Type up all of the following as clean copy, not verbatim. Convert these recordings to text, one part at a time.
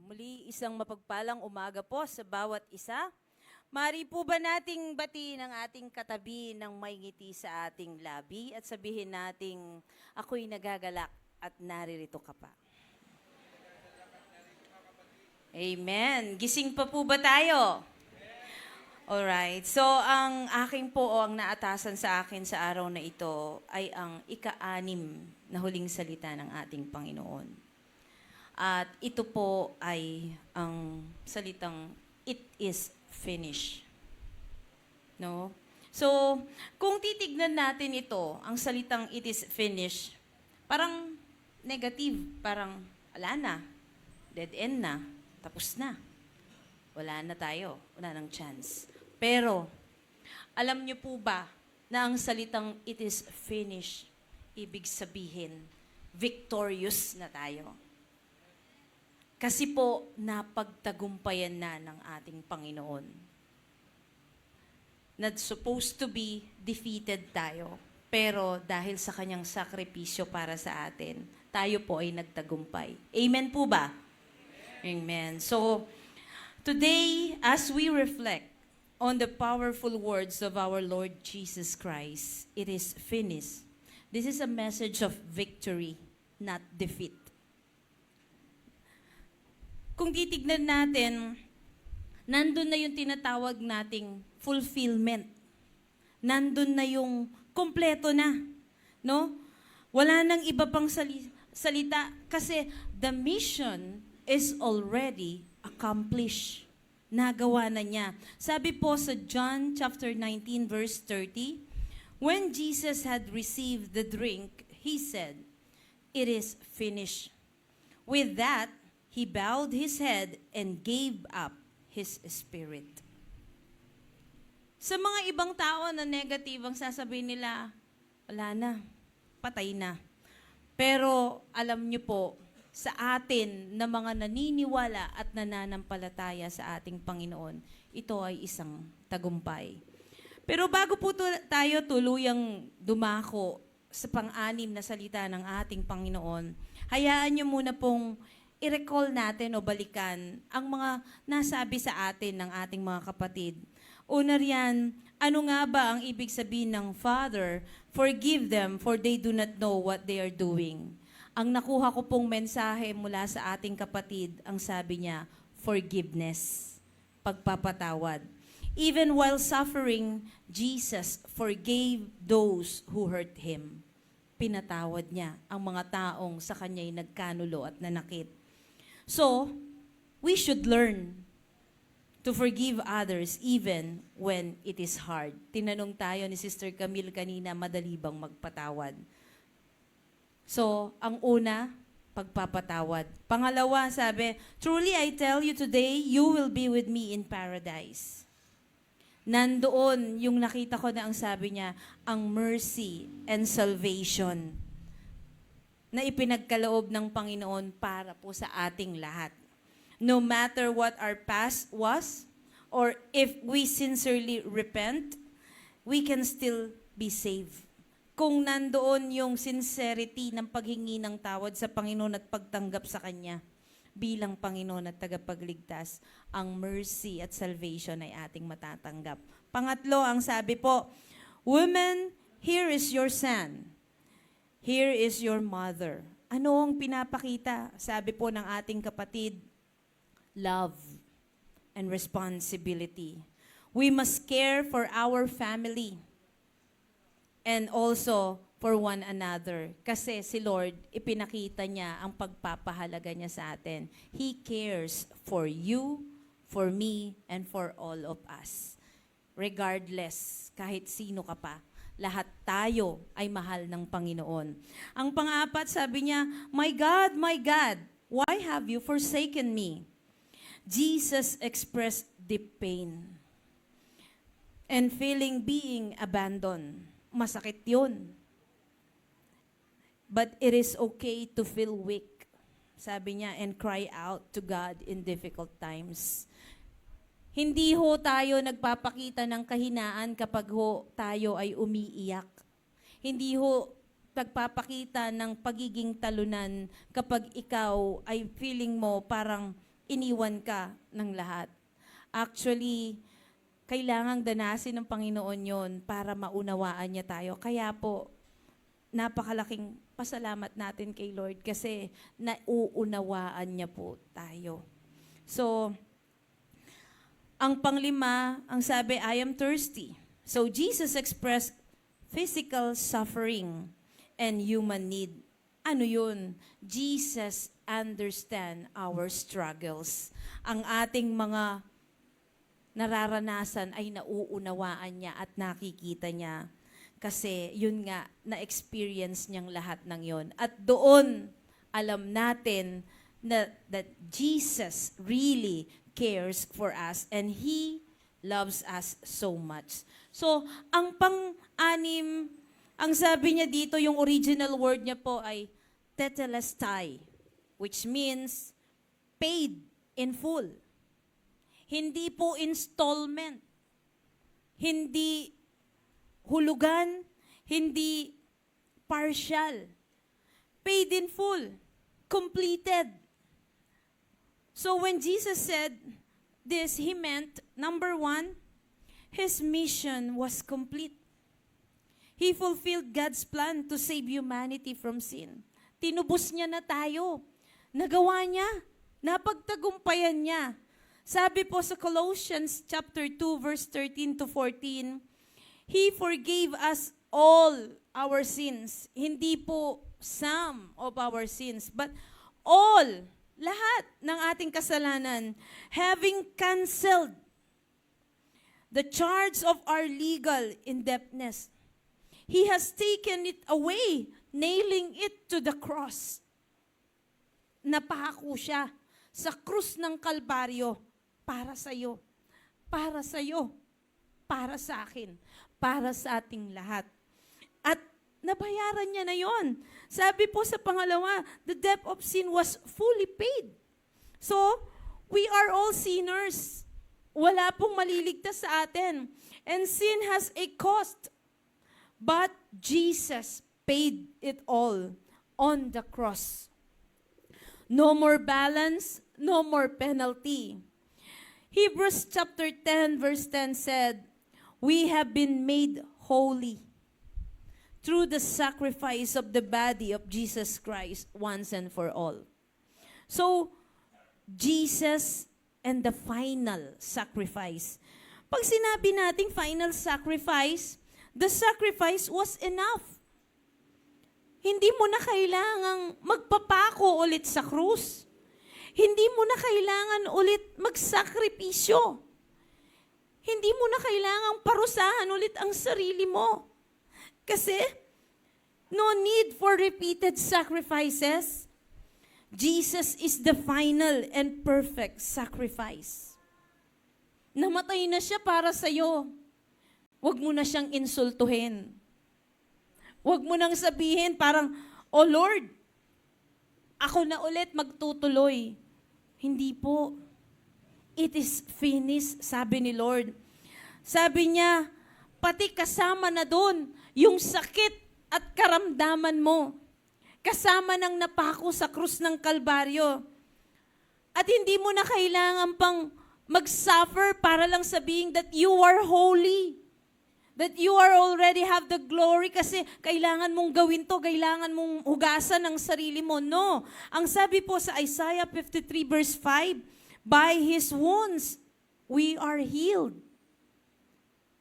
Muli, isang mapagpalang umaga po sa bawat isa. Mari po ba nating batiin ang ating katabi ng may ngiti sa ating labi at sabihin nating, ako'y nagagalak at naririto ka pa. Amen. Gising pa po ba tayo? Alright. So, ang aking po o ang naatasan sa akin sa araw na ito ay ang ika-anim na huling salita ng ating Panginoon. At ito po ay ang salitang, it is finished. No? So, kung titignan natin ito, ang salitang it is finished, parang negative, parang wala na, dead end na, tapos na. Wala na tayo, wala nang chance. Pero, alam niyo po ba na ang salitang it is finished, ibig sabihin, victorious na tayo? Kasi po, napagtagumpayan na ng ating Panginoon. Not supposed to be defeated tayo. Pero dahil sa kanyang sakripisyo para sa atin, tayo po ay nagtagumpay. Amen po ba? Amen. So, today, as we reflect on the powerful words of our Lord Jesus Christ, it is finished. This is a message of victory, not defeat. Kung titignan natin, nandun na yung tinatawag nating fulfillment. Nandun na yung kompleto na. No? Wala nang iba pang salita kasi the mission is already accomplished. Nagawa na niya. Sabi po sa John chapter 19 verse 30, when Jesus had received the drink, he said, "It is finished." With that, he bowed his head and gave up his spirit. Sa mga ibang tao na negative, ang sasabihin nila, wala na, patay na. Pero alam niyo po, sa atin na mga naniniwala at nananampalataya sa ating Panginoon, ito ay isang tagumpay. Pero bago po tayo tuluyang dumako sa pang-anim na salita ng ating Panginoon, hayaan niyo muna pong i-recall natin o balikan ang mga nasabi sa atin ng ating mga kapatid. Una riyan, ano nga ba ang ibig sabihin ng Father, forgive them for they do not know what they are doing. Ang nakuha ko pong mensahe mula sa ating kapatid, ang sabi niya, forgiveness, pagpapatawad. Even while suffering, Jesus forgave those who hurt Him. Pinatawad niya ang mga taong sa Kanya'y nagkanulo at nanakit. So, we should learn to forgive others even when it is hard. Tinanong tayo ni Sister Camille kanina, madali bang magpatawad? So, ang una, pagpapatawad. Pangalawa, sabi, truly I tell you today, you will be with me in paradise. Nandoon yung nakita ko na ang sabi niya, ang mercy and salvation na ipinagkaloob ng Panginoon para po sa ating lahat. No matter what our past was, or if we sincerely repent, we can still be saved. Kung nandoon yung sincerity ng paghingi ng tawad sa Panginoon at pagtanggap sa Kanya bilang Panginoon at tagapagligtas, ang mercy at salvation ay ating matatanggap. Pangatlo, ang sabi po, women, here is your son. Here is your mother. Ano ang pinapakita? Sabi po ng ating kapatid, love and responsibility. We must care for our family and also for one another. Kasi si Lord, ipinakita niya ang pagpapahalaga niya sa atin. He cares for you, for me, and for all of us. Regardless, kahit sino ka pa, lahat tayo ay mahal ng Panginoon. Ang pang-apat, sabi niya, my God, why have you forsaken me? Jesus expressed deep pain and feeling being abandoned. Masakit yun. But it is okay to feel weak, sabi niya, and cry out to God in difficult times. Hindi ho tayo nagpapakita ng kahinaan kapag ho tayo ay umiiyak. Hindi ho nagpapakita ng pagiging talunan kapag ikaw ay feeling mo parang iniwan ka ng lahat. Actually, kailangang danasin ng Panginoon yon para maunawaan niya tayo. Kaya po, napakalaking pasalamat natin kay Lord kasi nauunawaan niya po tayo. So, ang panglima, ang sabi, I am thirsty. So, Jesus expressed physical suffering and human need. Ano yun? Jesus understand our struggles. Ang ating mga nararanasan ay nauunawaan niya at nakikita niya. Kasi yun nga, na-experience niyang lahat ng yon. At doon, alam natin that Jesus really cares for us and He loves us so much. So, ang pang-anim, ang sabi niya dito, yung original word niya po ay tetelestai, which means paid in full. Hindi po installment. Hindi hulugan, hindi partial. Paid in full. Completed. So when Jesus said this, He meant, number one, His mission was complete. He fulfilled God's plan to save humanity from sin. Tinubos niya na tayo. Nagawa niya. Napagtagumpayan niya. Sabi po sa Colossians chapter 2 verse 13 to 14, He forgave us all our sins. Hindi po some of our sins, but all, lahat ng ating kasalanan, having canceled the charge of our legal indebtedness. He has taken it away, nailing it to the cross. Napako siya sa krus ng Kalbaryo para sa iyo, para sa iyo, para sa akin, para sa ating lahat. At nabayaran niya na yon. Sabi po sa pangalawa, the debt of sin was fully paid. So, we are all sinners. Wala pong maliligtas sa atin. And sin has a cost. But Jesus paid it all on the cross. No more balance, no more penalty. Hebrews chapter 10 verse 10 said, we have been made holy through the sacrifice of the body of Jesus Christ once and for all. So, Jesus and the final sacrifice. Pag sinabi nating final sacrifice, the sacrifice was enough. Hindi mo na kailangang magpapako ulit sa krus. Hindi mo na kailangan ulit magsakripisyo. Hindi mo na kailangang parusahan ulit ang sarili mo. Kasi, no need for repeated sacrifices. Jesus is the final and perfect sacrifice. Namatay na siya para sa'yo. Huwag mo na siyang insultuhin. Huwag mo nang sabihin parang, oh Lord, ako na ulit magtutuloy. Hindi po. It is finished, sabi ni Lord. Sabi niya, pati kasama na doon yung sakit at karamdaman mo. Kasama ng napako sa krus ng Kalbaryo. At hindi mo na kailangan pang mag-suffer para lang sabihin that you are holy. That you are already have the glory kasi kailangan mong gawin to, kailangan mong hugasan ang sarili mo. No. Ang sabi po sa Isaiah 53 verse 5, by His wounds, we are healed.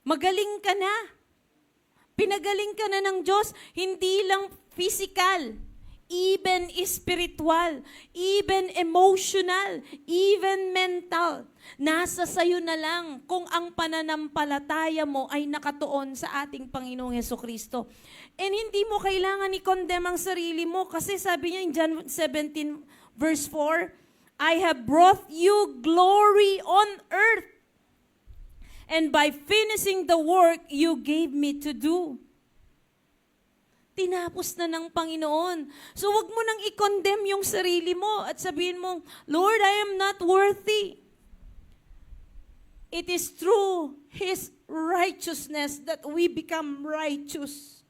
Magaling ka na. Pinagaling ka na ng Diyos, hindi lang physical, even spiritual, even emotional, even mental. Nasa sayo na lang kung ang pananampalataya mo ay nakatuon sa ating Panginoong Hesukristo. And hindi mo kailangan i-condemn ang sarili mo kasi sabi niya in John 17 verse 4, I have brought you glory on earth. And by finishing the work you gave me to do. Tinapos na ng Panginoon. So wag mo nang i-condemn yung sarili mo at sabihin mo, Lord, I am not worthy. It is through His righteousness that we become righteous.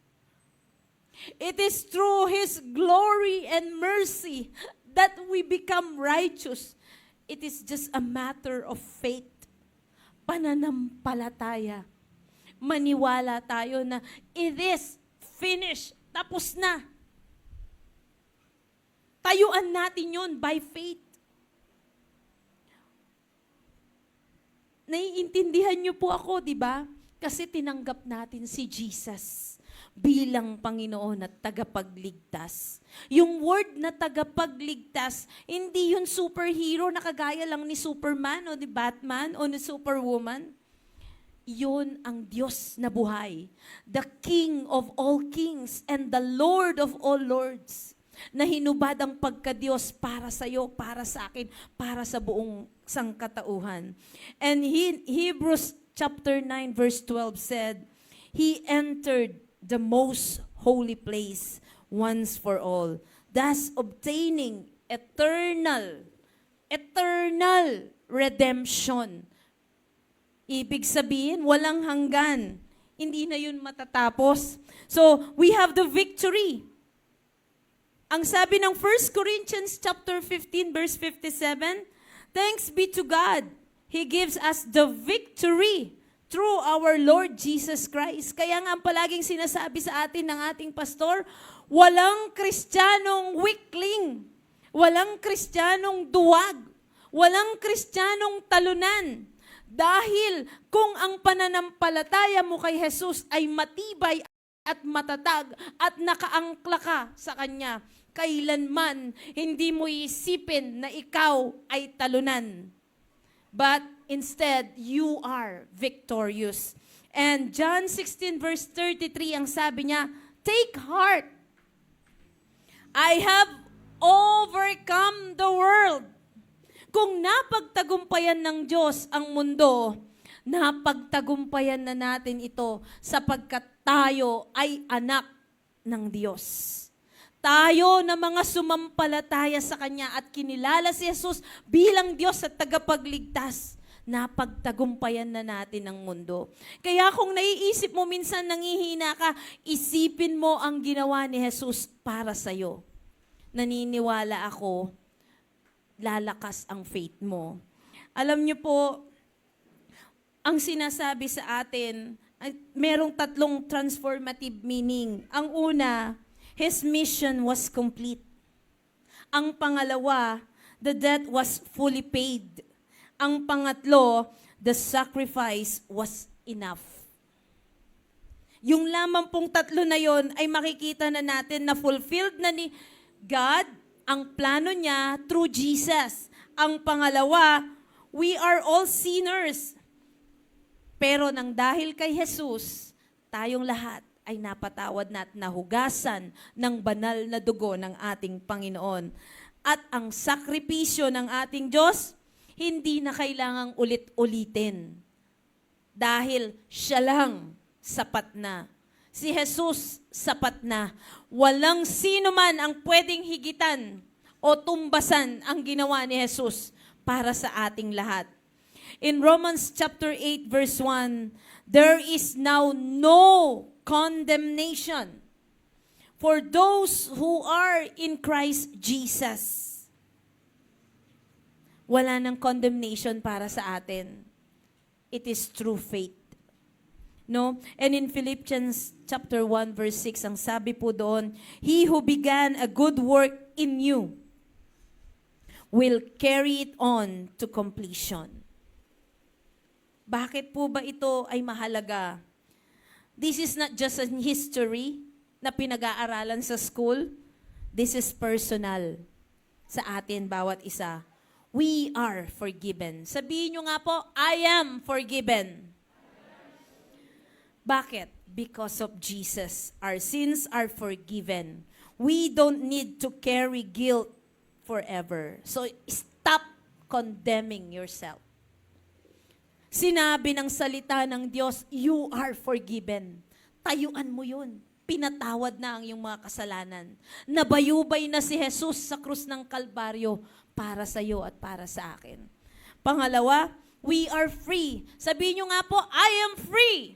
It is through His glory and mercy that we become righteous. It is just a matter of faith. Pananampalataya. Maniwala tayo na it is finished. Tapos na. Tayuan natin yun by faith. Naiintindihan niyo po ako, di ba? Kasi tinanggap natin si Jesus bilang Panginoon at tagapagligtas. Yung word na tagapagligtas, hindi yun superhero na kagaya lang ni Superman o ni Batman o ni Superwoman. Yun ang Diyos na buhay. The King of all kings and the Lord of all lords. Na hinubad ang pagka-Diyos para sa iyo, para sa akin, para sa buong sangkatauhan. And Hebrews chapter 9 verse 12 said, He entered the most holy place once for all, thus obtaining eternal redemption. Ibig sabihin, walang hanggan. Hindi na yun matatapos. So, we have the victory. Ang sabi ng 1 Corinthians chapter 15 verse 57, thanks be to God. He gives us the victory through our Lord Jesus Christ. Kaya nga palaging sinasabi sa atin ng ating pastor, walang Kristiyanong weakling, walang Kristiyanong duwag, walang Kristiyanong talunan. Dahil kung ang pananampalataya mo kay Jesus ay matibay at matatag at nakaangkla ka sa Kanya, kailanman hindi mo isipin na ikaw ay talunan. But instead, you are victorious. And John 16 verse 33, ang sabi niya, take heart. I have overcome the world. Kung napagtagumpayan ng Diyos ang mundo, napagtagumpayan na natin ito sapagkat tayo ay anak ng Diyos. Tayo na mga sumampalataya sa Kanya at kinilala si Jesus bilang Diyos at tagapagligtas, napagtagumpayan na natin ang mundo. Kaya kung naiisip mo minsan nangihina ka, isipin mo ang ginawa ni Jesus para sa'yo. Naniniwala ako, lalakas ang faith mo. Alam niyo po, ang sinasabi sa atin, merong tatlong transformative meaning. Ang una, His mission was complete. Ang pangalawa, the debt was fully paid. Ang pangatlo, the sacrifice was enough. Yung lamang pong tatlo na yon ay makikita na natin na fulfilled na ni God ang plano niya through Jesus. Ang pangalawa, we are all sinners. Pero nang dahil kay Jesus, tayong lahat ay napatawad na at nahugasan ng banal na dugo ng ating Panginoon. At ang sakripisyo ng ating Diyos, hindi na kailangang ulit-ulitin. Dahil siya lang sapat na. Si Jesus sapat na. Walang sino man ang pwedeng higitan o tumbasan ang ginawa ni Jesus para sa ating lahat. In Romans chapter 8 verse 1, there is now no condemnation for those who are in Christ Jesus. Wala nang condemnation para sa atin. It is through faith. No? And in Philippians chapter 1 verse 6, ang sabi po doon, He who began a good work in you will carry it on to completion. Bakit po ba ito ay mahalaga? This is not just a history na pinag-aaralan sa school. This is personal sa atin bawat isa. We are forgiven. Sabihin nyo nga po, I am forgiven. Bakit? Because of Jesus. Our sins are forgiven. We don't need to carry guilt forever. So stop condemning yourself. Sinabi ng salita ng Diyos, you are forgiven. Tayuan mo yun. Pinatawad na ang iyong mga kasalanan. Nabayubay na si Jesus sa krus ng Kalbaryo para sa iyo at para sa akin. Pangalawa, we are free. Sabihin nyo nga po, I am free.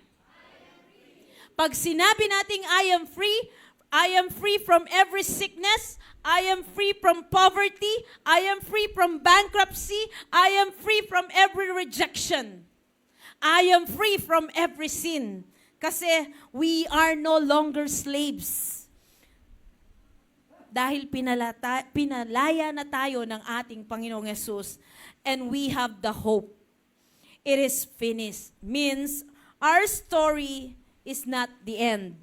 Pag sinabi nating I am free, I am free from every sickness. I am free from poverty. I am free from bankruptcy. I am free from every rejection. I am free from every sin. Kasi we are no longer slaves. Dahil pinalaya na tayo ng ating Panginoong Yesus, and we have the hope. It is finished. Means our story is not the end.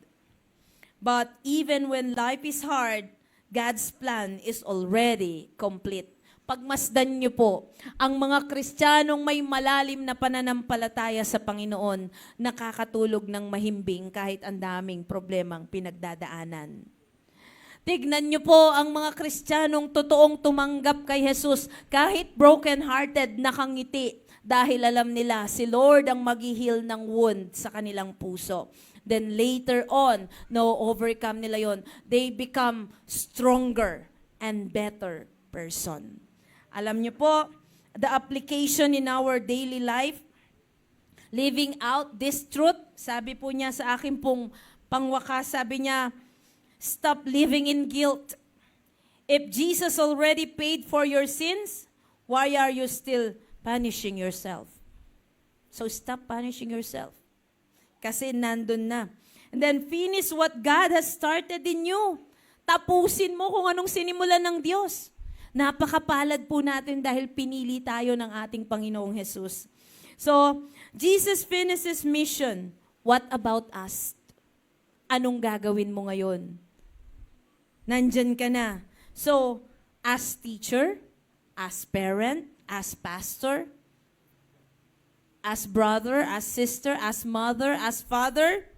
But even when life is hard, God's plan is already complete. Pagmasdan niyo po, ang mga Kristiyanong may malalim na pananampalataya sa Panginoon, nakakatulog ng mahimbing kahit ang daming problemang pinagdadaanan. Tignan niyo po ang mga Kristiyanong totoong tumanggap kay Jesus, kahit broken-hearted, nakangiti, dahil alam nila si Lord ang mag-heal ng wound sa kanilang puso. Then later on, overcome nila yon. They become stronger and better person. Alam niyo po, the application in our daily life, living out this truth, sabi po niya sa akin pong pangwakas, sabi niya, stop living in guilt. If Jesus already paid for your sins, why are you still punishing yourself? So stop punishing yourself. Kasi nandun na. And then finish what God has started in you. Tapusin mo kung anong sinimulan ng Diyos. Napakapalad po natin dahil pinili tayo ng ating Panginoong Jesus. So, Jesus finished His mission. What about us? Anong gagawin mo ngayon? Nandyan ka na. So, as teacher, as parent, as pastor, as brother, as sister, as mother, as father,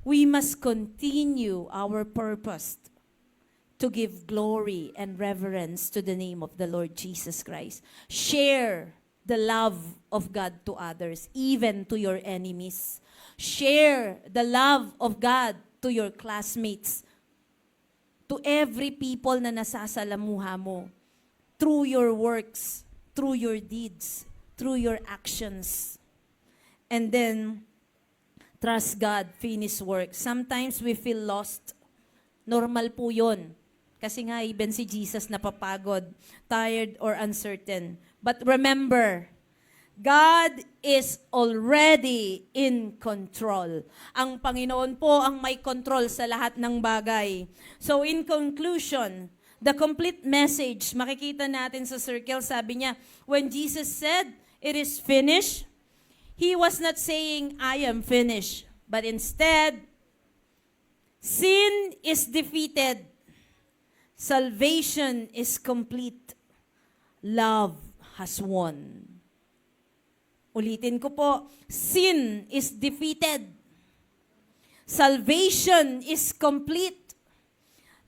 we must continue our purpose to give glory and reverence to the name of the Lord Jesus Christ. Share the love of God to others, even to your enemies. Share the love of God to your classmates, to every people na nasasalamuha mo, through your works, through your deeds, through your actions. And then, trust God, finish work. Sometimes we feel lost. Normal po yun. Kasi nga, even si Jesus napapagod, tired, or uncertain. But remember, God is already in control. Ang Panginoon po ang may control sa lahat ng bagay. So in conclusion, the complete message, makikita natin sa circle, sabi niya, when Jesus said, it is finished, He was not saying, I am finished. But instead, sin is defeated. Salvation is complete. Love has won. Ulitin ko po, sin is defeated. Salvation is complete.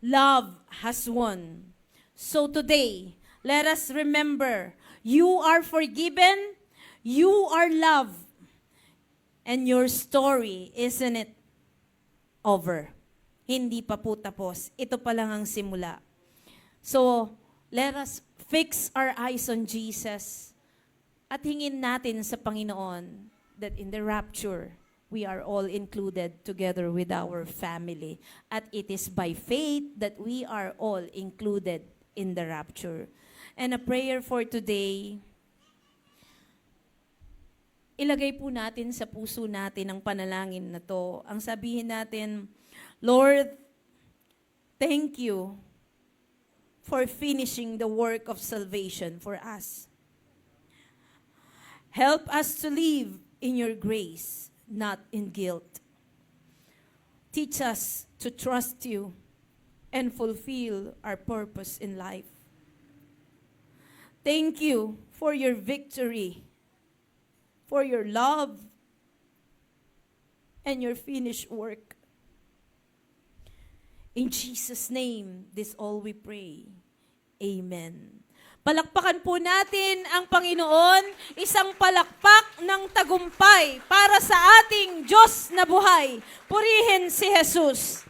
Love has won. So today, let us remember, you are forgiven, you are loved, and your story, isn't it over? Hindi pa po tapos. Ito pa lang ang simula. So, let us fix our eyes on Jesus at hingin natin sa Panginoon that in the rapture, we are all included together with our family. At it is by faith that we are all included in the rapture. And a prayer for today, ilagay po natin sa puso natin ang panalangin na to. Ang sabihin natin, Lord, thank you for finishing the work of salvation for us. Help us to live in your grace, not in guilt. Teach us to trust you and fulfill our purpose in life. Thank you for your victory, for your love, and your finished work. In Jesus' name, this all we pray. Amen. Palakpakan po natin ang Panginoon, isang palakpak ng tagumpay para sa ating Diyos na buhay. Purihin si Jesus.